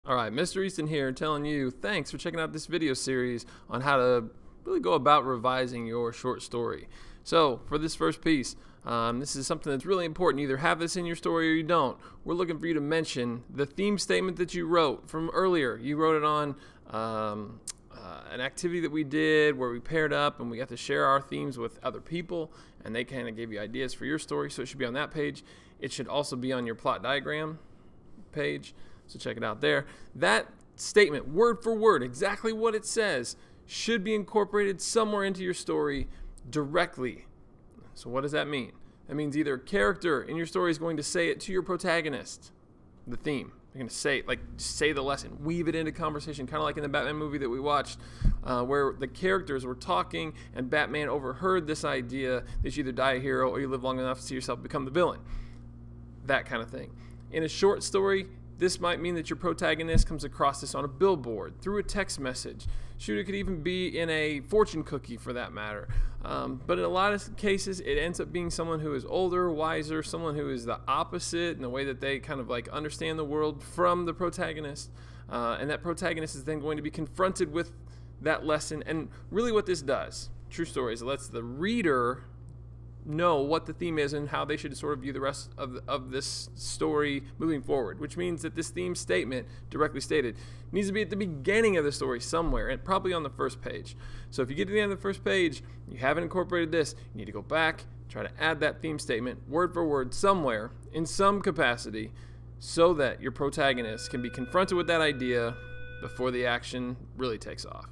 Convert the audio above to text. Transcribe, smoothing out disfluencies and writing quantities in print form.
Alright, Mr. Easton here telling you thanks for checking out this video series on how to really go about revising your short story. So for this first piece, this is something that's really important. You either have this in your story or you don't. We're looking for you to mention the theme statement that you wrote from earlier. You wrote it on an activity that we did where we paired up and we got to share our themes with other people, and they kind of gave you ideas for your story, so it should be on that page. It should also be on your plot diagram page, so check it out there. That statement, word for word, exactly what it says, should be incorporated somewhere into your story directly. So what does that mean? That means either a character in your story is going to say it to your protagonist, the theme. They're going to say it, like say the lesson, weave it into conversation, kind of like in the Batman movie that we watched, where the characters were talking and Batman overheard this idea that you either die a hero or you live long enough to see yourself become the villain. That kind of thing. In a short story, this might mean that your protagonist comes across this on a billboard, through a text message. Shoot, it could even be in a fortune cookie for that matter. But in a lot of cases, it ends up being someone who is older, wiser, someone who is the opposite in the way that they kind of like understand the world from the protagonist. And that protagonist is then going to be confronted with that lesson. And really what this does, true story, is it lets the reader know what the theme is and how they should sort of view the rest of this story moving forward, which means that this theme statement, directly stated, needs to be at the beginning of the story somewhere, and probably on the first page. So if you get to the end of the first page, you haven't incorporated this, you need to go back, try to add that theme statement word for word somewhere in some capacity so that your protagonist can be confronted with that idea before the action really takes off.